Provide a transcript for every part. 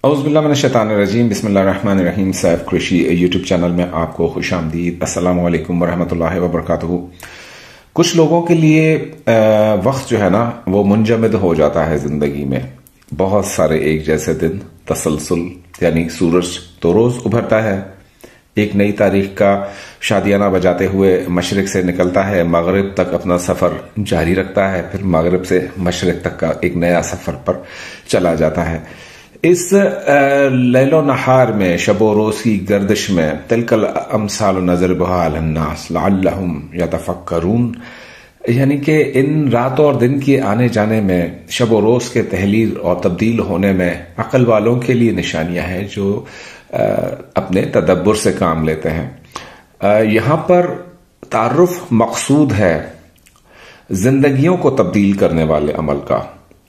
اعوذ باللہ من الشیطان الرجیم، بسم اللہ الرحمن الرحیم۔ سیف قریشی یوٹیوب چینل میں آپ کو خوش آمدید۔ السلام علیکم ورحمۃ اللہ وبرکاتہ۔ کچھ لوگوں کے لیے وقت جو ہے نا وہ منجمد ہو جاتا ہے زندگی میں، بہت سارے ایک جیسے دن تسلسل، یعنی سورج تو روز ابھرتا ہے، ایک نئی تاریخ کا شادیانہ بجاتے ہوئے مشرق سے نکلتا ہے، مغرب تک اپنا سفر جاری رکھتا ہے، پھر مغرب سے مشرق تک کا ایک نیا سفر پر چلا جاتا ہے۔ اس لیل و نہار میں، شب و روز کی گردش میں، تلک الامثال نضربها علی الناس لعلہم یتفکرون، یعنی کہ ان راتوں اور دن کے آنے جانے میں، شب و روز کے تحلیل اور تبدیل ہونے میں عقل والوں کے لیے نشانیاں ہیں جو اپنے تدبر سے کام لیتے ہیں۔ یہاں پر تعارف مقصود ہے زندگیوں کو تبدیل کرنے والے عمل کا،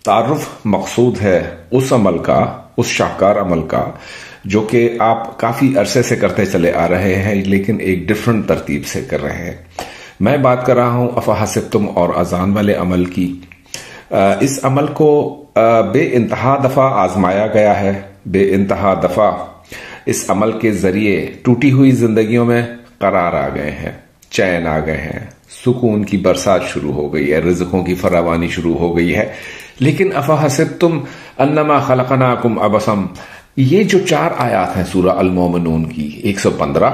تعارف مقصود ہے اس عمل کا، اس شاہکار عمل کا جو کہ آپ کافی عرصے سے کرتے چلے آ رہے ہیں، لیکن ایک ڈیفرنٹ ترتیب سے کر رہے ہیں۔ میں بات کر رہا ہوں افحسبتم اور اذان والے عمل کی۔ اس عمل کو بے انتہا دفعہ آزمایا گیا ہے، بے انتہا دفعہ اس عمل کے ذریعے ٹوٹی ہوئی زندگیوں میں قرار آ گئے ہیں، چین آ گئے ہیں، سکون کی برسات شروع ہو گئی ہے، رزقوں کی فراوانی شروع ہو گئی ہے۔ لیکن افحسبتم انما خلقناکم عبثا، یہ جو 4 آیات ہیں سورہ المومنون کی، 115،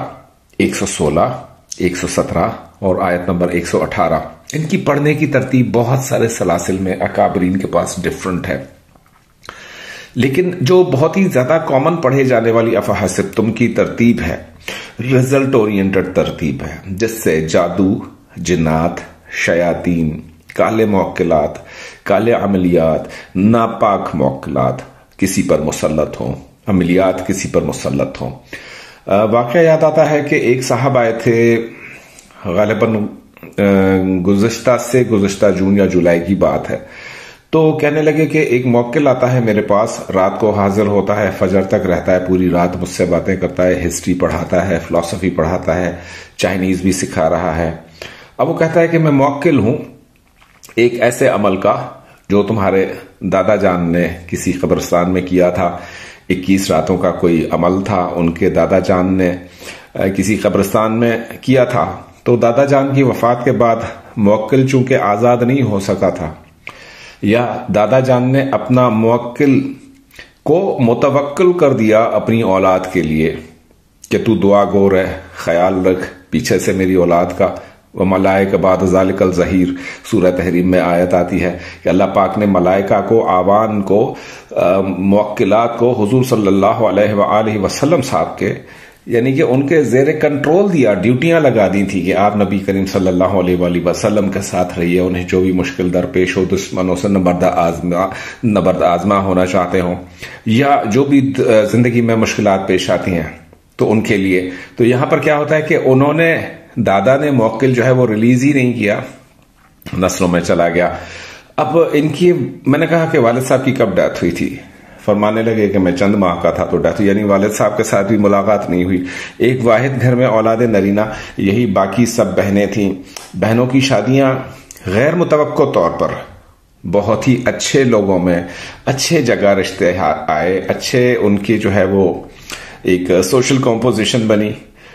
116، 117 اور آیت نمبر 118، ان کی پڑھنے کی ترتیب بہت سارے سلاسل میں اکابرین کے پاس ڈیفرنٹ ہے، لیکن جو بہت ہی زیادہ کامن پڑھے جانے والی افحسبتم کی ترتیب ہے، ریزلٹ اورینٹڈ ترتیب ہے، جس سے جادو، جنات، شیاطین، کالے موکلات، کالے عملیات، ناپاک موکلات کسی پر مسلط ہوں، عملیات کسی پر مسلط ہوں۔ واقعہ یاد آتا ہے کہ ایک صاحب آئے تھے، غالباً گزشتہ جون یا جولائی کی بات ہے، تو کہنے لگے کہ ایک موکل آتا ہے میرے پاس، رات کو حاضر ہوتا ہے، فجر تک رہتا ہے، پوری رات مجھ سے باتیں کرتا ہے، ہسٹری پڑھاتا ہے، فلسفی پڑھاتا ہے، چائنیز بھی سکھا رہا ہے۔ اب وہ کہتا ہے کہ میں موکل ہوں ایک ایسے عمل کا جو تمہارے دادا جان نے کسی قبرستان میں کیا تھا، 21 راتوں کا کوئی عمل تھا، ان کے دادا جان نے کسی قبرستان میں کیا تھا، تو دادا جان کی وفات کے بعد موکل چونکہ آزاد نہیں ہو سکا تھا، یا دادا جان نے اپنا موکل کو متوکل کر دیا اپنی اولاد کے لیے کہ تو دعا گو رہ، خیال رکھ پیچھے سے میری اولاد کا، وَمَلَائِكَ بَعْدَ ذَلِكَ الظَّهِيرُ، سورہ تحریم میں آیت آتی ہے کہ اللہ پاک نے ملائکہ کو، آوان کو، موکلات کو حضور صلی اللہ علیہ وآلہ وسلم صاحب کے، یعنی کہ ان کے زیر کنٹرول دیا، ڈیوٹیاں لگا دی تھی کہ آپ نبی کریم صلی اللہ علیہ وآلہ وسلم کے ساتھ رہیے، انہیں جو بھی مشکل درپیش ہو، دشمنوں سے نبرد آزما ہونا چاہتے ہوں، یا جو بھی زندگی میں مشکلات پیش آتی ہیں تو ان کے لیے۔ تو یہاں پر کیا ہوتا ہے کہ انہوں نے، دادا نے موکل جو ہے وہ ریلیز ہی نہیں کیا، نسلوں میں چلا گیا۔ اب ان کی، میں نے کہا کہ والد صاحب کی کب ڈیتھ ہوئی تھی؟ فرمانے لگے کہ میں چند ماہ کا تھا تو ڈیتھ، یعنی والد صاحب کے ساتھ بھی ملاقات نہیں ہوئی۔ ایک واحد گھر میں اولاد نرینہ، یہی باقی سب بہنیں تھیں، بہنوں کی شادیاں غیر متوقع طور پر بہت ہی اچھے لوگوں میں، اچھے جگہ رشتے آئے، اچھے ان کی جو ہے وہ ایک سوشل کمپوزیشن بنی،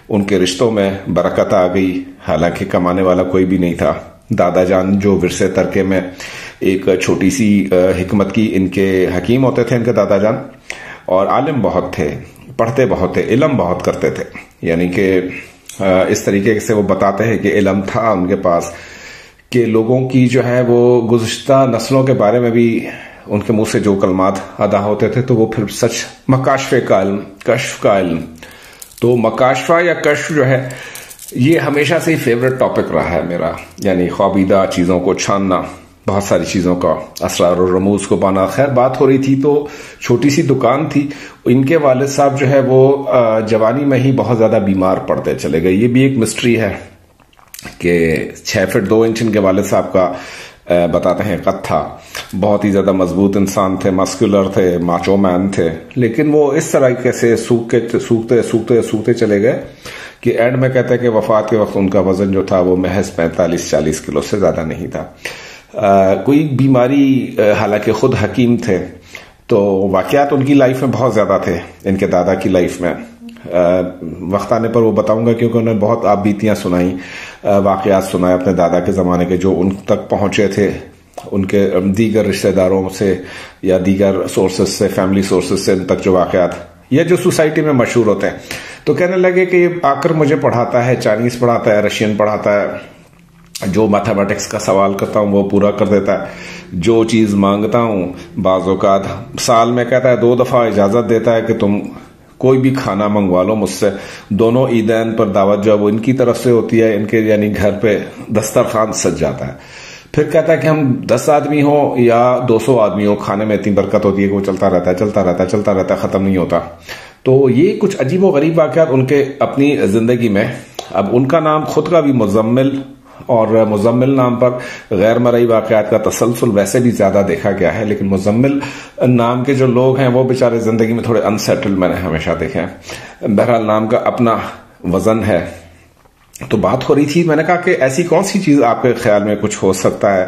ان کے رشتوں میں برکت آ گئی، حالانکہ کمانے والا کوئی بھی نہیں تھا۔ دادا جان جو ورثے ترکے میں ایک چھوٹی سی حکمت کی، ان کے حکیم ہوتے تھے ان کے دادا جان، اور عالم بہت تھے، پڑھتے بہت تھے، علم بہت کرتے تھے، یعنی کہ اس طریقے سے وہ بتاتے ہیں کہ علم تھا ان کے پاس کہ لوگوں کی جو ہے وہ گزشتہ نسلوں کے بارے میں بھی ان کے منہ سے جو کلمات ادا ہوتے تھے تو وہ پھر سچ، مکاشفہ کا علم، کشف کا علم۔ تو مکاشفہ یا کشف جو ہے یہ ہمیشہ سے ہی فیوریٹ ٹاپک رہا ہے میرا، یعنی خوابیدہ چیزوں کو چھاننا، بہت ساری چیزوں کا اسرار و رموز کو پانا۔ خیر بات ہو رہی تھی تو چھوٹی سی دکان تھی، ان کے والد صاحب جو ہے وہ جوانی میں ہی بہت زیادہ بیمار پڑتے چلے گئے۔ یہ بھی ایک مسٹری ہے کہ 6 فٹ 2 انچ ان کے والد صاحب کا بتاتے ہیں قد تھا، بہت ہی زیادہ مضبوط انسان تھے، مسکولر تھے، ماچو مین تھے، لیکن وہ اس طریقے سے سوکھتے چلے گئے کہ اینڈ میں کہتے ہیں کہ وفات کے وقت ان کا وزن جو تھا وہ محض 45-40 کلو سے زیادہ نہیں تھا۔ کوئی بیماری، حالانکہ خود حکیم تھے، تو واقعات ان کی لائف میں بہت زیادہ تھے، ان کے دادا کی لائف میں. وقت آنے پر وہ بتاؤں گا، کیونکہ انہوں نے بہت آپ بیتیاں سنائیں، واقعات سنائے اپنے دادا کے زمانے کے جو ان تک پہنچے تھے ان کے دیگر رشتہ داروں سے یا دیگر سورسز سے، فیملی سورسز سے ان تک جو واقعات یا جو سوسائٹی میں مشہور ہوتے ہیں. تو کہنے لگے کہ یہ آ کر مجھے پڑھاتا ہے، چائنیز پڑھاتا ہے، رشین پڑھاتا ہے، جو میتھمیٹکس کا سوال کرتا ہوں وہ پورا کر دیتا ہے، جو چیز مانگتا ہوں بعض اوقات سال میں کہتا ہے 2 دفعہ اجازت دیتا ہے کہ تم کوئی بھی کھانا منگوا لو مجھ سے. دونوں عیدین پر دعوت جو وہ ان کی طرف سے ہوتی ہے، ان کے یعنی گھر پہ دسترخوان سج جاتا ہے. پھر کہتا ہے کہ ہم 10 آدمی ہوں یا 200 آدمی ہوں، کھانے میں اتنی برکت ہوتی ہے کہ وہ چلتا رہتا ہے، ختم نہیں ہوتا. تو یہ کچھ عجیب و غریب واقعات ان کے اپنی زندگی میں. اب ان کا نام خود کا بھی مزمل، اور مزمل نام پر غیر مرئی واقعات کا تسلسل ویسے بھی زیادہ دیکھا گیا ہے، لیکن مزمل نام کے جو لوگ ہیں وہ بیچارے زندگی میں تھوڑے انسیٹل میں نے ہمیشہ دیکھے ہیں. بہرحال نام کا اپنا وزن ہے. تو بات ہو رہی تھی، میں نے کہا کہ ایسی کون سی چیز آپ کے خیال میں کچھ ہو سکتا ہے،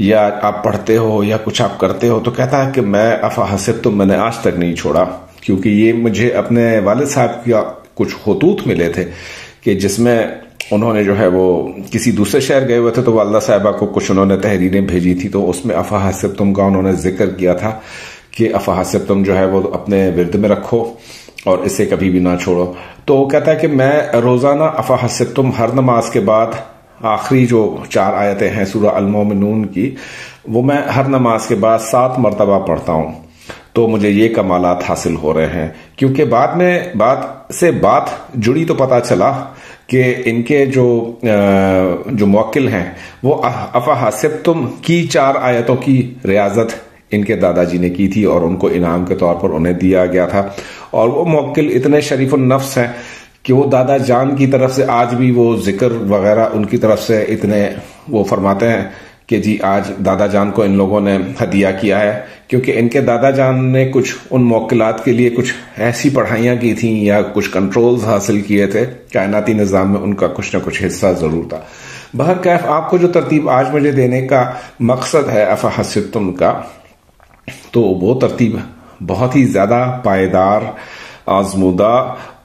یا آپ پڑھتے ہو یا کچھ آپ کرتے ہو. تو کہتا ہے کہ میں افحسبتم میں نے آج تک نہیں چھوڑا، کیونکہ یہ مجھے اپنے والد صاحب کا کچھ خطوط ملے تھے کہ جس میں انہوں نے جو ہے وہ کسی دوسرے شہر گئے ہوئے تھے، تو والدہ صاحبہ کو کچھ انہوں نے تحریریں بھیجی تھی، تو اس میں افحسبتم کا انہوں نے ذکر کیا تھا کہ افحسبتم جو ہے وہ اپنے ورد میں رکھو اور اسے کبھی بھی نہ چھوڑو. تو کہتا ہے کہ میں روزانہ افحسبتم ہر نماز کے بعد آخری جو 4 آیتیں ہیں سورہ المومنون کی، وہ میں ہر نماز کے بعد 7 مرتبہ پڑھتا ہوں. تو مجھے یہ کمالات حاصل ہو رہے ہیں، کیونکہ بعد میں بات جڑی تو پتا چلا کہ ان کے جو موکل ہیں وہ افحسبتم کی 4 آیتوں کی ریاضت ان کے دادا جی نے کی تھی، اور ان کو انعام کے طور پر انہیں دیا گیا تھا. اور وہ موکل اتنے شریف النفس ہیں کہ وہ دادا جان کی طرف سے آج بھی وہ ذکر وغیرہ ان کی طرف سے اتنے وہ فرماتے ہیں کہ جی آج دادا جان کو ان لوگوں نے ہدیہ کیا ہے، کیونکہ ان کے دادا جان نے کچھ ان موکلات کے لیے کچھ ایسی پڑھائیاں کی تھیں یا کچھ کنٹرولز حاصل کیے تھے، کائناتی نظام میں ان کا کچھ نہ کچھ حصہ ضرور تھا. بہرکیف آپ کو جو ترتیب آج مجھے دینے کا مقصد ہے افحسبتم کا، تو وہ ترتیب بہت ہی زیادہ پائیدار، آزمودہ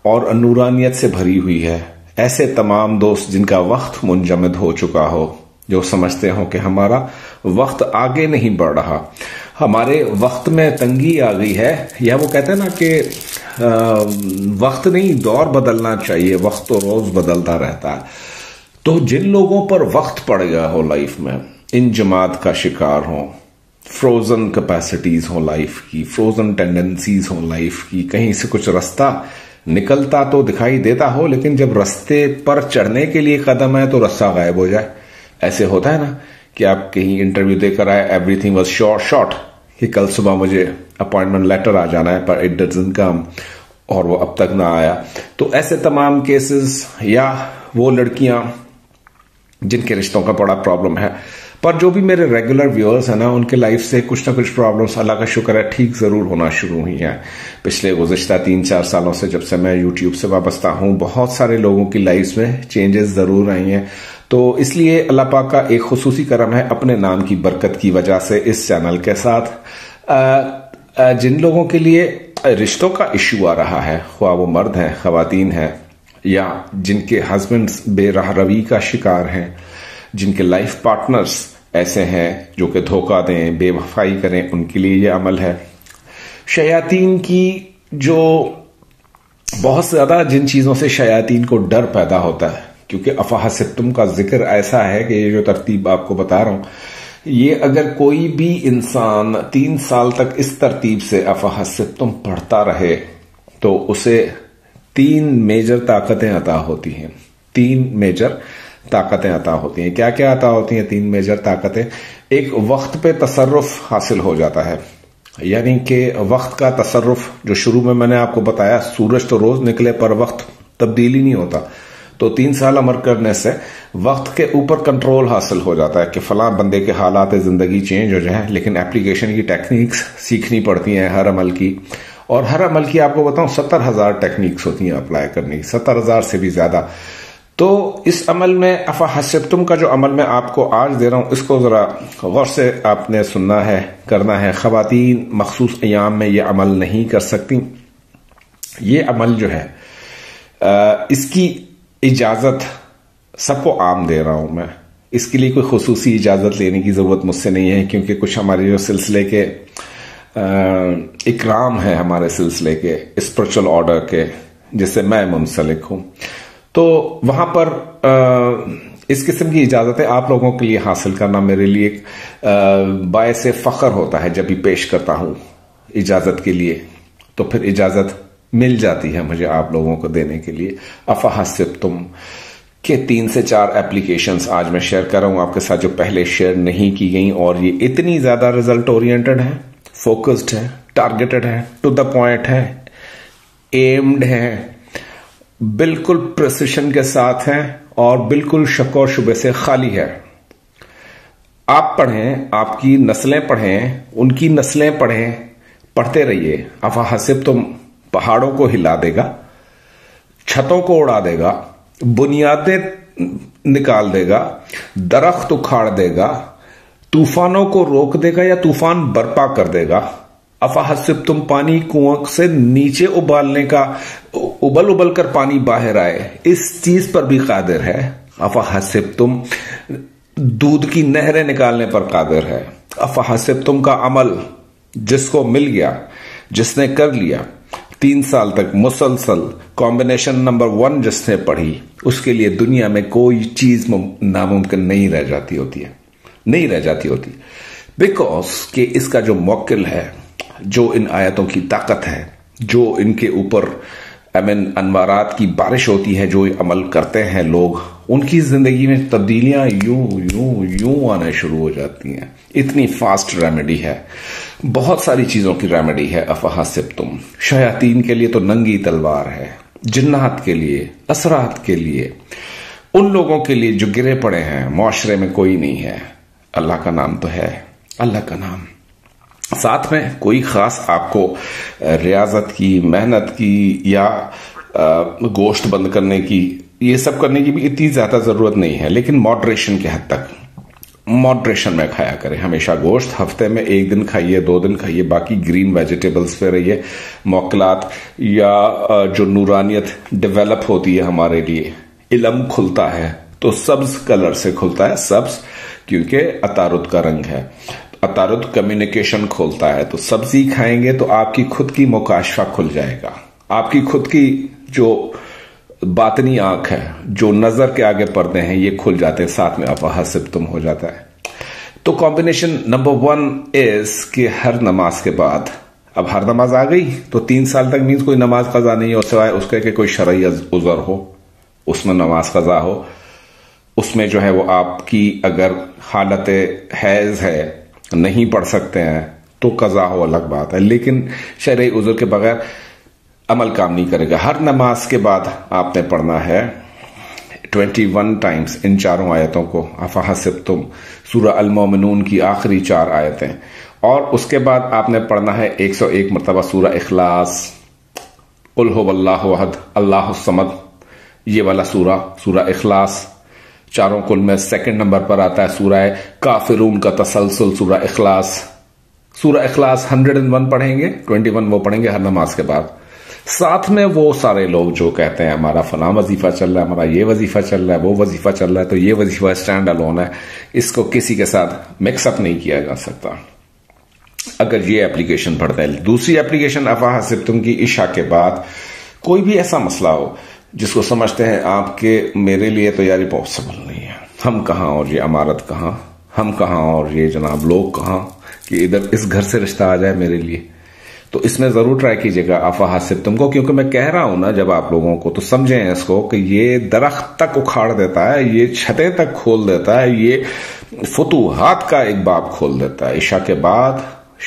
اور نورانیت سے بھری ہوئی ہے. ایسے تمام دوست جن کا وقت منجمد ہو چکا ہو، جو سمجھتے ہوں کہ ہمارا وقت آگے نہیں بڑھ رہا، ہمارے وقت میں تنگی آ گئی ہے، یا وہ کہتے ہیں نا کہ وقت نہیں دور بدلنا چاہیے، وقت تو روز بدلتا رہتا ہے. تو جن لوگوں پر وقت پڑ گیا ہو لائف میں، انجماد کا شکار ہوں، فروزن کیپیسٹیز ہوں لائف کی، فروزن ٹینڈنسیز ہوں لائف کی، کہیں سے کچھ رستہ نکلتا تو دکھائی دیتا ہو، لیکن جب رستے پر چڑھنے کے لیے قدم ہے تو رستہ غائب ہو جائے. ایسے ہوتا ہے نا کہ آپ کہیں انٹرویو دے کر آئے، ایوری تھنگ واز شارٹ کہ کل صبح مجھے اپوائنٹمنٹ لیٹر آ جانا ہے، پر اٹ ڈزنٹ کم، اور وہ اب تک نہ آیا. تو ایسے تمام کیسز، یا وہ لڑکیاں جن کے رشتوں کا بڑا پرابلم ہے. پر جو بھی میرے ریگولر ویورز ہیں نا، ان کے لائف سے کچھ نہ کچھ پرابلمس اللہ کا شکر ہے ٹھیک ضرور ہونا شروع ہوئی ہیں. پچھلے گزشتہ 3-4 سالوں سے جب سے میں یوٹیوب سے وابستہ ہوں، بہت سارے لوگوں کی لائف میں چینجز ضرور آئی ہیں. تو اس لیے اللہ پاک کا ایک خصوصی کرم ہے اپنے نام کی برکت کی وجہ سے اس چینل کے ساتھ جن لوگوں کے لیے رشتوں کا ایشو آ رہا ہے، خواہ وہ مرد ہیں، خواتین ہیں، یا جن کے ہسبینڈز بے راہ روی کا شکار ہیں، جن کے لائف پارٹنرز ایسے ہیں جو کہ دھوکہ دیں، بے وفائی کریں، ان کے لیے یہ عمل ہے. شیاطین کی جو بہت زیادہ جن چیزوں سے شیاطین کو ڈر پیدا ہوتا ہے، کیونکہ افحسبتم کا ذکر ایسا ہے کہ یہ جو ترتیب آپ کو بتا رہا ہوں، یہ اگر کوئی بھی انسان 3 سال تک اس ترتیب سے افحسبتم پڑھتا رہے تو اسے 3 میجر طاقتیں عطا ہوتی ہیں. 3 میجر طاقتیں عطا ہوتی ہیں. کیا کیا عطا ہوتی ہیں 3 میجر طاقتیں؟ ایک وقت پہ تصرف حاصل ہو جاتا ہے، یعنی کہ وقت کا تصرف جو شروع میں نے آپ کو بتایا، سورج تو روز نکلے پر وقت تبدیلی نہیں ہوتا. تو 3 سال عمر کرنے سے وقت کے اوپر کنٹرول حاصل ہو جاتا ہے کہ فلاں بندے کے حالات زندگی چینج ہو جائیں، لیکن اپلیکیشن کی ٹیکنیکس سیکھنی پڑتی ہیں ہر عمل کی. اور ہر عمل کی آپ کو بتاؤں 70,000 ٹیکنیکس ہوتی ہیں اپلائی کرنے کی، 70,000 سے بھی زیادہ. تو اس عمل میں افحسبتم کا جو عمل میں آپ کو آج دے رہا ہوں، اس کو ذرا غور سے آپ نے سننا ہے، کرنا ہے۔ خواتین مخصوص ایام میں یہ عمل نہیں کر سکتی۔ یہ عمل جو ہے اس کی اجازت سب کو عام دے رہا ہوں میں، اس کے لیے کوئی خصوصی اجازت لینے کی ضرورت مجھ سے نہیں ہے، کیونکہ کچھ ہمارے جو سلسلے کے اکرام ہے، ہمارے سلسلے کے اسپرچل آرڈر کے جس سے میں منسلک ہوں، تو وہاں پر اس قسم کی اجازتیں آپ لوگوں کے لیے حاصل کرنا میرے لیے ایک باعث فخر ہوتا ہے۔ جب بھی پیش کرتا ہوں اجازت کے لیے تو پھر اجازت مل جاتی ہے مجھے آپ لوگوں کو دینے کے لیے۔ افحسبتم کہ 3 سے 4 اپلیکیشنز آج میں شیئر کر رہا ہوں آپ کے ساتھ جو پہلے شیئر نہیں کی گئیں، اور یہ اتنی زیادہ ریزلٹ اورینٹڈ ہے، فوکسڈ ہے، ٹارگیٹڈ ہے، ٹو دا پوائنٹ ہے، ایمڈ ہے، بالکل پریسیشن کے ساتھ ہے، اور بالکل شک و شبہ سے خالی ہے۔ آپ پڑھیں، آپ کی نسلیں پڑھیں، ان کی نسلیں پڑھیں، پڑھتے رہیے۔ افحسبتم پہاڑوں کو ہلا دے گا، چھتوں کو اڑا دے گا، بنیادیں نکال دے گا، درخت اکھاڑ دے گا، طوفانوں کو روک دے گا یا طوفان برپا کر دے گا۔ افحسبتم پانی کنویں سے نیچے ابالنے کا، ابل کر پانی باہر آئے، اس چیز پر بھی قادر ہے۔ افحسبتم دودھ کی نہریں نکالنے پر قادر ہے۔ افحسبتم کا عمل جس کو مل گیا، جس نے کر لیا، 3 سال تک مسلسل کمبینیشن نمبر 1 جس نے پڑھی، اس کے لیے دنیا میں کوئی چیز ناممکن نہیں رہ جاتی ہوتی ہے، نہیں رہ جاتی ہوتی، بیکاز کہ اس کا جو موکل ہے، جو ان آیتوں کی طاقت ہے، جو ان کے اوپر انوارات کی بارش ہوتی ہے، جو عمل کرتے ہیں لوگ، ان کی زندگی میں تبدیلیاں یوں آنا شروع ہو جاتی ہیں۔ اتنی فاسٹ ریمیڈی ہے، بہت ساری چیزوں کی ریمیڈی ہے افحسبتم۔ شیاطین کے لیے تو ننگی تلوار ہے، جنات کے لیے، اثرات کے لیے، ان لوگوں کے لیے جو گرے پڑے ہیں، معاشرے میں کوئی نہیں ہے، اللہ کا نام تو ہے، اللہ کا نام۔ ساتھ میں کوئی خاص آپ کو ریاضت کی، محنت کی، یا گوشت بند کرنے کی، یہ سب کرنے کی بھی اتنی زیادہ ضرورت نہیں ہے، لیکن ماڈریشن کے حد تک، ماڈریشن میں کھایا کریں ہمیشہ گوشت۔ ہفتے میں 1 دن کھائیے، 2 دن کھائیے، باقی گرین ویجیٹیبلز پہ رہیے۔ موکلات یا جو نورانیت ڈیولپ ہوتی ہے ہمارے لیے، علم کھلتا ہے تو سبز کلر سے کھلتا ہے، سبز کیونکہ عطارد کا رنگ ہے، عطارد کمیونیکیشن کھولتا ہے، تو سبزی کھائیں گے تو آپ کی خود کی مکاشفہ کھل جائے گا، آپ کی خود کی جو باطنی آنکھ ہے، جو نظر کے آگے پردے ہیں، یہ کھل جاتے ہیں، ساتھ میں افحسبتم ہو جاتا ہے۔ تو کمبینیشن نمبر 1 از کہ ہر نماز کے بعد، اب ہر نماز آ گئی تو 3 سال تک مینز کوئی نماز قضا نہیں ہو سوائے اس کے کہ کوئی شرعی عذر ہو، اس میں نماز قضا ہو، اس میں جو ہے وہ آپ کی اگر حالت حیض ہے، نہیں پڑھ سکتے ہیں تو قضا ہو، الگ بات ہے، لیکن شرعی عذر کے بغیر عمل کام نہیں کرے گا۔ ہر نماز کے بعد آپ نے پڑھنا ہے 21 ٹائمز ان 4 آیتوں کو، افحسبتم، سورہ المومنون کی آخری 4 آیتیں، اور اس کے بعد آپ نے پڑھنا ہے 101 مرتبہ سورہ اخلاص، قل هو اللہ احد اللہ الصمد، یہ والا سورہ اخلاص۔ چاروں کل میں 2nd نمبر پر آتا ہے سورہ کافرون کا تسلسل، سورہ اخلاص۔ سورہ اخلاص 101 پڑھیں گے، 21 وہ پڑھیں گے ہر نماز کے بعد۔ ساتھ میں وہ سارے لوگ جو کہتے ہیں ہمارا فلاں وظیفہ چل رہا ہے، ہمارا یہ وظیفہ چل رہا ہے، وہ وظیفہ چل رہا ہے، تو یہ وظیفہ اسٹینڈ الون ہے، اس کو کسی کے ساتھ مکس اپ نہیں کیا جا سکتا اگر یہ اپلیکیشن پڑھتے ہیں۔ دوسری اپلیکیشن افحسبتم کی عشاء کے بعد کوئی بھی ایسا مسئلہ ہو جس کو سمجھتے ہیں آپ کے میرے لیے تو یار پاسبل نہیں ہے، ہم کہاں اور یہ عمارت کہاں، ہم کہاں اور یہ جناب لوگ کہاں کہ ادھر اس گھر سے رشتہ آ جائے میرے لیے، تو اس میں ضرور ٹرائی کیجیے گا افحسبتم کو، کیونکہ میں کہہ رہا ہوں نا جب آپ لوگوں کو، تو سمجھیں اس کو کہ یہ درخت تک اکھاڑ دیتا ہے، یہ چھتیں تک کھول دیتا ہے، یہ فتوحات کا ایک باب کھول دیتا ہے۔ عشاء کے بعد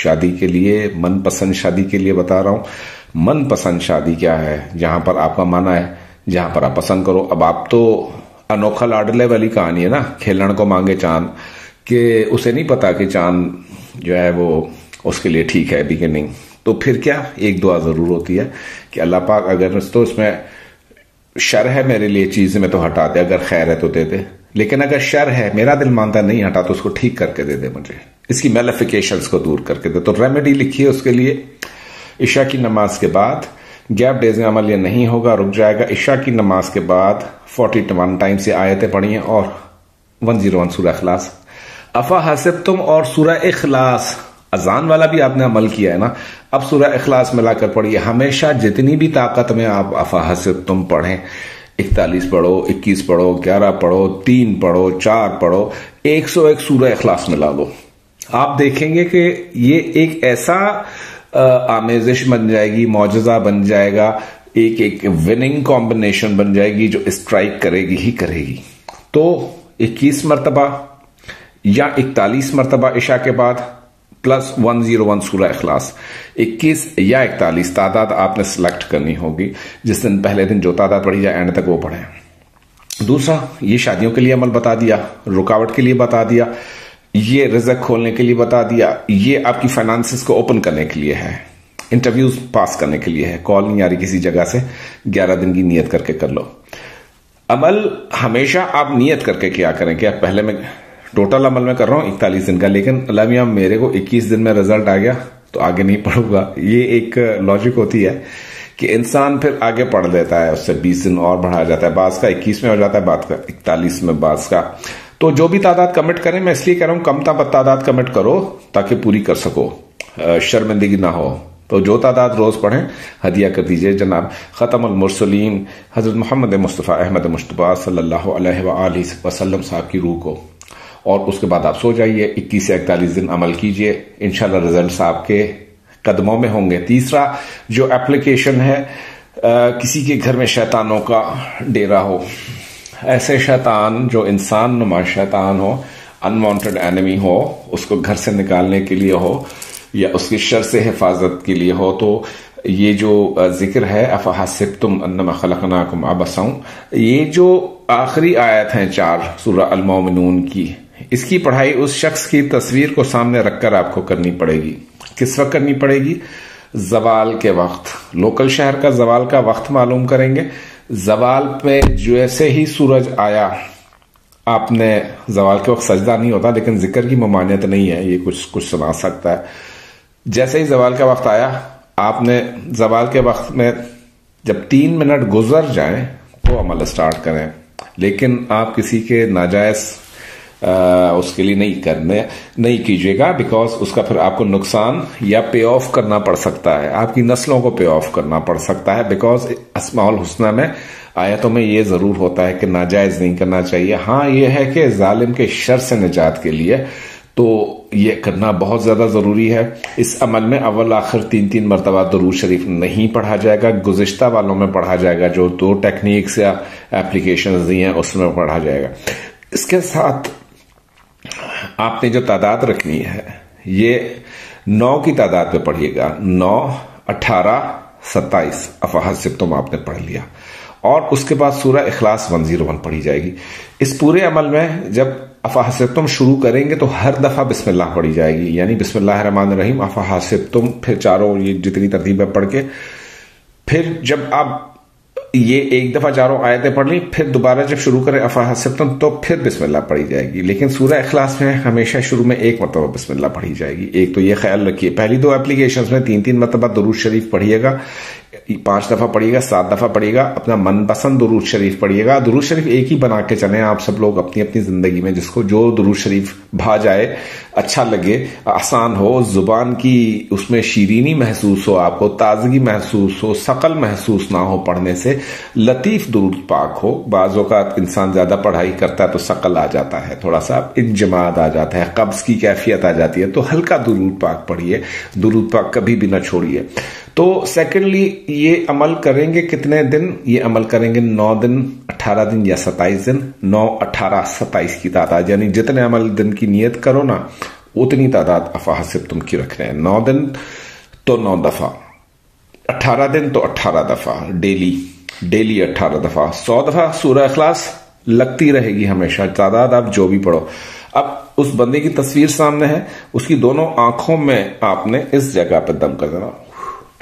شادی کے لیے، من پسند شادی کے لیے بتا رہا ہوں، من پسند شادی کیا ہے، جہاں پر آپ کا من ہے، جہاں پر آپ پسند کرو۔ اب آپ تو انوکھا لاڈلے والی کہانی ہے نا، کھیلن کو مانگے چاند، کہ اسے نہیں پتا کہ چاند جو ہے وہ اس کے لیے ٹھیک ہے بھی کہ نہیں، تو پھر کیا، ایک دعا ضرور ہوتی ہے کہ اللہ پاک اگر تو اس میں شر ہے میرے لیے چیز میں تو ہٹا دے، اگر خیر ہے تو دے دے، لیکن اگر شر ہے میرا دل مانتا نہیں ہٹا تو اس کو ٹھیک کر کے دے دے، مجھے اس کی میلیفیکیشنز کو دور کر کے دے۔ تو ریمیڈی لکھیے اس کے لیے، عشاء کی نماز کے بعد گیپ ڈیز میں عمل یہ نہیں ہوگا، رک جائے گا۔ عشاء کی نماز کے بعد 41 ٹائم سے آیتیں پڑھیں اور 101 سورہ اخلاص، افا حسبتم اور سورہ اخلاص، اذان والا بھی آپ نے عمل کیا ہے نا، اب سورہ اخلاص ملا کر پڑھیے۔ ہمیشہ جتنی بھی طاقت میں آپ افا حسبتم پڑھیں، 41 پڑھو، 21 پڑھو، 11 پڑھو، 3 پڑھو، 4 پڑھو، 101 سورہ اخلاص ملا لو، آپ دیکھیں گے کہ یہ ایک ایسا آمیزش بن جائے گی، معجزہ بن جائے گا، ایک وننگ کمبینیشن بن جائے گی جو اسٹرائک کرے گی ہی کرے گی۔ تو 21 مرتبہ یا 41 مرتبہ عشاء کے بعد پلس 101 سورہ اخلاص، 21 یا 41 تعداد آپ نے سلیکٹ کرنی ہوگی، جس دن پہلے دن جو تعداد پڑھی جائے اینڈ تک وہ پڑھیں۔ دوسرا، یہ شادیوں کے لیے عمل بتا دیا، رکاوٹ کے لیے بتا دیا، یہ رزق کھولنے کے لیے بتا دیا، یہ آپ کی فائنانسز کو اوپن کرنے کے لیے ہے، انٹرویوز پاس کرنے کے لیے ہے، کال نہیں آ رہی کسی جگہ سے، 11 دن کی نیت کر کے کر لو۔ عمل ہمیشہ آپ نیت کر کے کیا کریں کہ پہلے میں ٹوٹل عمل میں کر رہا ہوں 41 دن کا، لیکن اللہ میاں میرے کو 21 دن میں رزلٹ آ گیا تو آگے نہیں پڑھوں گا۔ یہ ایک لاجک ہوتی ہے کہ انسان پھر آگے پڑھ لیتا ہے، اس سے 20 دن اور بڑھا جاتا ہے، بعض کا 21 میں ہو جاتا ہے، بعض کا 41 میں، بعض کا۔ تو جو بھی تعداد کمٹ کریں، میں اس لیے کہہ رہا ہوں کم تعداد کمٹ کرو تاکہ پوری کر سکو، شرمندگی نہ ہو۔ تو جو تعداد روز پڑھیں ہدیہ کر دیجئے۔ جناب ختم المرسلین حضرت محمد مصطفیٰ احمد مجتبیٰ صلی اللہ علیہ وآلہ وسلم صاحب کی روح کو، اور اس کے بعد آپ سو جائیے، 21 سے 41 دن عمل کیجئے، انشاءاللہ رزلٹس آپ کے قدموں میں ہوں گے۔ تیسرا جو اپلیکیشن ہے، کسی کے گھر میں شیطانوں کا ڈیرا ہو، ایسے شیطان جو انسان نما شیطان ہو، انوانٹڈ اینیمی ہو، اس کو گھر سے نکالنے کے لیے ہو یا اس کی شر سے حفاظت کے لیے ہو، تو یہ جو ذکر ہے افحسبتم انما خلقناکم عبثا، یہ جو آخری آیت ہیں 4 سورہ المومنون کی، اس کی پڑھائی اس شخص کی تصویر کو سامنے رکھ کر آپ کو کرنی پڑے گی۔ کس وقت کرنی پڑے گی؟ زوال کے وقت۔ لوکل شہر کا زوال کا وقت معلوم کریں گے، زوال پہ جیسے ہی سورج آیا، آپ نے زوال کے وقت سجدہ نہیں ہوتا، لیکن ذکر کی ممانعت نہیں ہے، یہ کچھ سنا سکتا ہے۔ جیسے ہی زوال کا وقت آیا، آپ نے زوال کے وقت میں جب 3 منٹ گزر جائیں تو عمل اسٹارٹ کریں، لیکن آپ کسی کے ناجائز اس کے لیے نہیں کیجیے گا، بیکاز اس کا پھر آپ کو نقصان یا پے آف کرنا پڑ سکتا ہے، آپ کی نسلوں کو پے آف کرنا پڑ سکتا ہے، بیکاز اسماء الحسنہ میں آیتوں میں یہ ضرور ہوتا ہے کہ ناجائز نہیں کرنا چاہیے۔ ہاں یہ ہے کہ ظالم کے شر سے نجات کے لیے تو یہ کرنا بہت زیادہ ضروری ہے۔ اس عمل میں اول آخر 3 مرتبہ درود شریف نہیں پڑھا جائے گا، گزشتہ والوں میں پڑھا جائے گا، جو 2 ٹیکنیکس یا ایپلیکیشنز دی ہیں اس میں پڑھا جائے گا۔ اس کے ساتھ آپ نے جو تعداد رکھنی ہے، یہ 9 کی تعداد پہ پڑھیے گا، 9، 18، 27 افحسبتم آپ نے پڑھ لیا، اور اس کے بعد سورہ اخلاص 101 پڑھی جائے گی۔ اس پورے عمل میں جب افحسبتم شروع کریں گے تو ہر دفعہ بسم اللہ پڑھی جائے گی، یعنی بسم اللہ الرحمن الرحیم افحسبتم، پھر چاروں یہ جتنی ترتیب ہے پڑھ کے، پھر جب آپ یہ ایک دفعہ 4 آیتیں پڑھ لیں، پھر دوبارہ جب شروع کریں افحسبتم تو پھر بسم اللہ پڑھی جائے گی، لیکن سورہ اخلاص میں ہمیشہ شروع میں 1 مرتبہ بسم اللہ پڑھی جائے گی۔ ایک تو یہ خیال رکھیے، پہلی 2 ایپلیکیشنز میں 3 مرتبہ درود شریف پڑھیے گا، 5 دفعہ پڑھیے گا، 7 دفعہ پڑھیے گا، اپنا من پسند درود شریف پڑھیے گا۔ درود شریف ایک ہی بنا کے چلیں آپ سب لوگ اپنی اپنی زندگی میں، جس کو جو درود شریف بھا جائے، اچھا لگے، آسان ہو، زبان کی اس میں شیرینی محسوس ہو، آپ کو تازگی محسوس ہو، ثقل محسوس نہ ہو پڑھنے سے، لطیف درود پاک ہو۔ بعض اوقات انسان زیادہ پڑھائی کرتا ہے تو ثقل آ جاتا ہے، تھوڑا سا انجماد آ جاتا ہے، قبض کی کیفیت آ جاتی ہے، تو ہلکا درود پاک پڑھیے، درود پاک کبھی بھی نہ چھوڑیے۔ تو سیکنڈلی یہ عمل کریں گے کتنے دن؟ یہ عمل کریں گے 9 دن، 18 دن یا 27 دن، 9، 18، 27 کی تعداد، یعنی جتنے عمل دن کی نیت کرو نا اتنی تعداد افحسبتم کی رکھ رہے ہیں۔ 9 دن تو 9 دفعہ، 18 دن تو 18 دفعہ، ڈیلی 18 دفعہ، 100 دفعہ سورہ اخلاص لگتی رہے گی ہمیشہ، تعداد آپ جو بھی پڑھو۔ اب اس بندے کی تصویر سامنے ہے، اس کی دونوں آنکھوں میں آپ نے اس جگہ پہ دم کر دینا،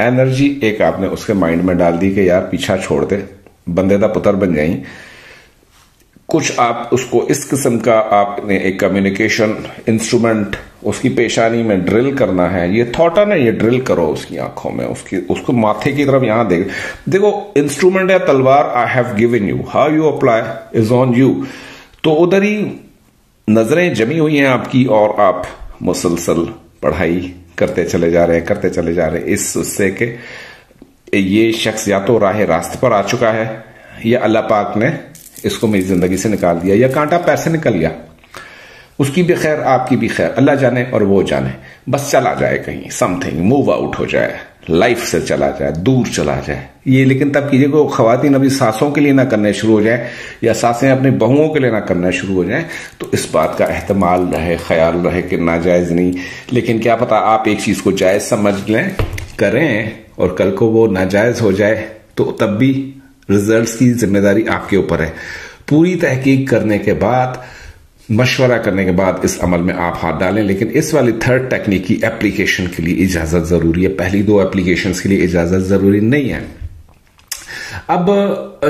انرجی ایک آپ نے اس کے مائنڈ میں ڈال دی کہ یار پیچھا چھوڑ دے، بندے دا پتر بن جائیں. کچھ آپ اس کو اس قسم کا آپ نے ایک کمیونیکیشن انسٹرومنٹ اس کی پیشانی میں ڈرل کرنا ہے. یہ تھاٹ ہے نا, یہ ڈرل کرو اس کی آنکھوں میں, اس کو ماتھے کی طرف یہاں دیکھو انسٹرومنٹ ہے تلوار, I have given you, how you apply is on you. تو ادھر ہی نظریں جمی ہوئی ہیں آپ کی, اور آپ مسلسل پڑھائی کرتے چلے جا رہے ہیں اس سے کہ یہ شخص یا تو راہ راست پر آ چکا ہے, یا اللہ پاک نے اس کو میری زندگی سے نکال دیا, یا کانٹا پیر سے نکل گیا. اس کی بھی خیر آپ کی بھی خیر, اللہ جانے اور وہ جانے. بس چلا جائے کہیں, سم تھنگ موو آؤٹ ہو جائے, لائف سے چلا جائے, دور چلا جائے. یہ لیکن تب کیجیے کہ خواتین ابھی ساسوں کے لیے نہ کرنے شروع ہو جائے, یا ساسیں اپنی بہوؤں کے لیے نہ کرنا شروع ہو جائیں. تو اس بات کا احتمال رہے, خیال رہے کہ ناجائز نہیں. لیکن کیا پتا آپ ایک چیز کو جائز سمجھ لیں, کریں, اور کل کو وہ ناجائز ہو جائے, تو تب بھی ریزلٹس کی ذمہ داری آپ کے اوپر ہے. پوری تحقیق کرنے کے بعد, مشورہ کرنے کے بعد اس عمل میں آپ ہاتھ ڈالیں. لیکن اس والی تھرڈ ٹیکنیک کی اپلیکیشن کے لیے اجازت ضروری ہے, پہلی دو اپلیکیشنز کے لیے اجازت ضروری نہیں ہے. اب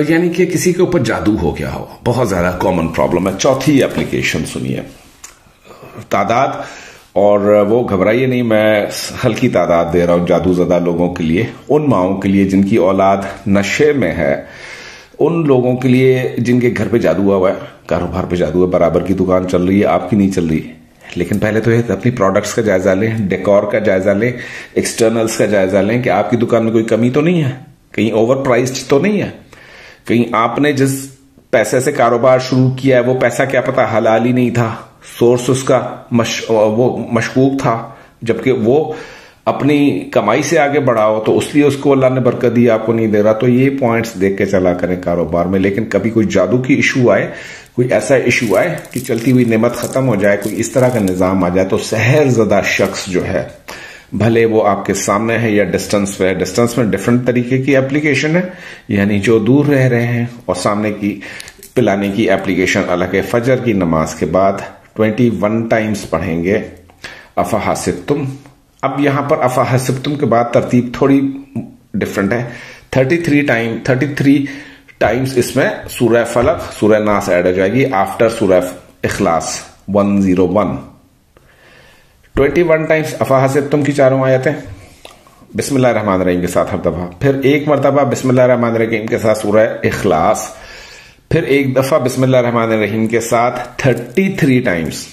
یعنی کہ کسی کے اوپر جادو ہو گیا ہو, بہت زیادہ کامن پرابلم ہے. چوتھی اپلیکیشن سنیے, تعداد, اور وہ گھبرائیے نہیں, میں ہلکی تعداد دے رہا ہوں جادو زدہ لوگوں کے لیے, ان ماؤں کے لیے جن کی اولاد نشے میں ہے, ان لوگوں کے لیے جن کے گھر پہ جادو ہوا ہے, کاروبار پہ جادو ہے, برابر کی دکان چل رہی ہے, آپ کی نہیں چل رہی. لیکن پہلے تو یہ اپنی پروڈکٹس کا جائزہ لیں, ڈیکور کا جائزہ لیں, ایکسٹرنلز کا جائزہ لیں کہ آپ کی دکان میں کوئی کمی تو نہیں ہے, کہیں اوور پرائسڈ تو نہیں ہے, کہیں آپ نے جس پیسے سے کاروبار شروع کیا ہے وہ پیسہ کیا پتا حلال ہی نہیں تھا, سورس اس کا وہ مشکوک تھا, جبکہ وہ اپنی کمائی سے آگے بڑھا ہو تو اس لیے اس کو اللہ نے برکت دی, آپ کو نہیں دے رہا. تو یہ پوائنٹس دیکھ کے چلا کریں کاروبار میں. لیکن کبھی کوئی جادو کی ایشو آئے, کوئی ایسا ایشو آئے کہ چلتی ہوئی نعمت ختم ہو جائے, کوئی اس طرح کا نظام آ جائے, تو سحر زدہ شخص جو ہے, بھلے وہ آپ کے سامنے ہے یا ڈسٹنس پہ ہے, ڈسٹنس میں ڈفرنٹ طریقے کی اپلیکیشن ہے, یعنی جو دور رہ رہے ہیں, اور سامنے کی پلانے کی اپلیکیشن الگ ہے. فجر کی نماز کے بعد 21 ٹائمز پڑھیں گے افحسبتم. اب یہاں پر افحسبتم کے بعد ترتیب تھوڑی ڈفرنٹ ہے. 33 ٹائمز اس میں سورہ فلق, سورہ ناس ایڈ ہو جائے گی آفٹر سورہ اخلاص 101. 21 ٹائمز افحسبتم کی چاروں آیتیں بسم اللہ الرحمن الرحیم کے ساتھ ہر دفعہ, پھر ایک مرتبہ بسم اللہ الرحمن الرحیم کے ساتھ سورہ اخلاص, پھر ایک دفعہ بسم اللہ الرحمن الرحیم کے ساتھ 33 ٹائمز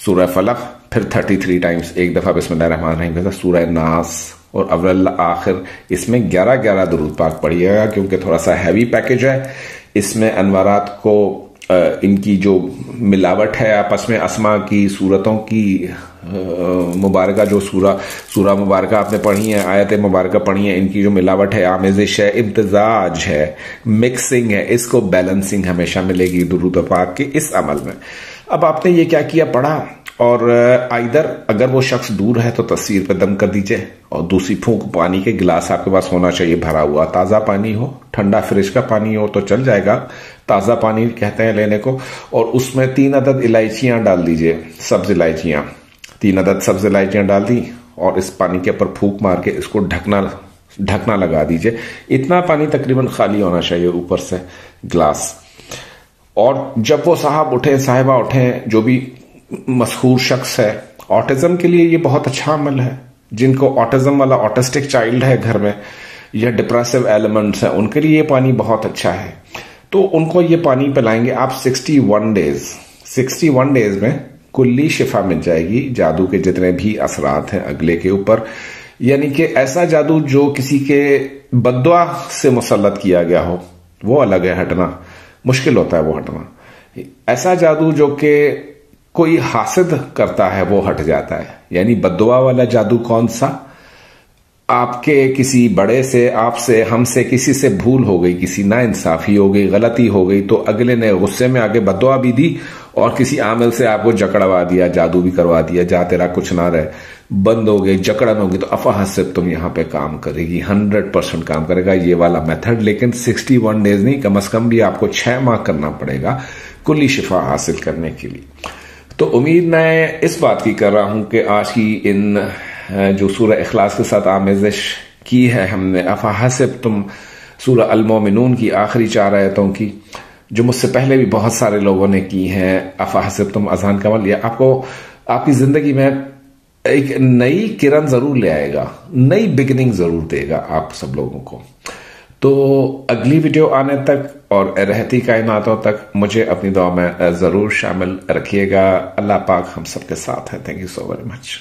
سورہ فلق, پھر 33 ٹائمز ایک دفعہ بسم اللہ الرحمن الرحیم کے ساتھ سورہ ناس, اور اول آخر اس میں 11 درود پاک پڑھیے گا, کیونکہ تھوڑا سا ہیوی پیکج ہے. اس میں انوارات کو ان کی جو ملاوٹ ہے آپس میں, اسما کی, صورتوں کی مبارکہ, جو سورہ مبارکہ آپ نے پڑھی ہے, آیت مبارکہ پڑھی ہے, ان کی جو ملاوٹ ہے, آمیزش ہے, امتزاج ہے, مکسنگ ہے, اس کو بیلنسنگ ہمیشہ ملے گی درود پاک کے اس عمل میں. اب آپ نے یہ کیا کیا, پڑھا, اور ادھر اگر وہ شخص دور ہے تو تصویر پہ دم کر دیجئے, اور دوسری پھونک پانی کے گلاس آپ کے پاس ہونا چاہیے بھرا ہوا, تازہ پانی ہو, ٹھنڈا فریج کا پانی ہو تو چل جائے گا, تازہ پانی کہتے ہیں لینے کو. اور اس میں 3 عدد الائچیاں ڈال دیجئے, سبز الائچیاں, 3 عدد سبز الائچیاں ڈال دی, اور اس پانی کے اوپر پھونک مار کے اس کو ڈھکنا لگا دیجئے. اتنا پانی تقریباً خالی ہونا چاہیے اوپر سے گلاس. اور جب وہ صاحب اٹھیں, صاحبہ اٹھیں, جو بھی مسحور شخص ہے, آٹزم کے لیے یہ بہت اچھا عمل ہے. جن کو آٹزم والا آٹسٹک چائلڈ ہے گھر میں, یا ڈپریسو ایلیمنٹس ہیں, ان کے لیے یہ پانی بہت اچھا ہے. تو ان کو یہ پانی پلائیں گے آپ 61 ڈیز میں کلی شفا مل جائے گی جادو کے جتنے بھی اثرات ہیں اگلے کے اوپر. یعنی کہ ایسا جادو جو کسی کے بددعا سے مسلط کیا گیا ہو وہ الگ ہے, ہٹنا مشکل ہوتا ہے وہ ہٹنا. ایسا جادو جو کہ کوئی حاسد کرتا ہے وہ ہٹ جاتا ہے. یعنی بددعا والا جادو کون سا, آپ کے کسی بڑے سے, آپ سے, ہم سے, کسی سے بھول ہو گئی, کسی ناانصافی ہو گئی, غلطی ہو گئی, تو اگلے نے غصے میں آگے بددعا بھی دی, اور کسی عامل سے آپ کو جکڑوا دیا, جادو بھی کروا دیا, جا تیرا کچھ نہ رہے, بند ہو گئے, جکڑن ہوگی, تو افحسبتم یہاں پہ کام کرے گی, 100% کام کرے گا یہ والا میتھڈ. لیکن 61 ڈیز نہیں, کم از کم بھی آپ کو 6 ماہ کرنا پڑے گا کلی شفا حاصل کرنے کے لیے. تو امید میں اس بات کی کر رہا ہوں کہ آج کی ان جو سورہ اخلاص کے ساتھ آمیزش کی ہے ہم نے, افحسبتم سورہ المومنون کی آخری 4 آیتوں کی، جو مجھ سے پہلے بھی بہت سارے لوگوں نے کی ہیں. افحسبتم اذان کا عمل، یہ آپ کو آپ کی زندگی میں ایک نئی کرن ضرور لے آئے گا، نئی بگننگ ضرور دے گا آپ سب لوگوں کو. تو اگلی ویڈیو آنے تک اور رہتی کائناتوں تک مجھے اپنی دعا میں ضرور شامل رکھیے گا. اللہ پاک ہم سب کے ساتھ ہے. Thank you so very much.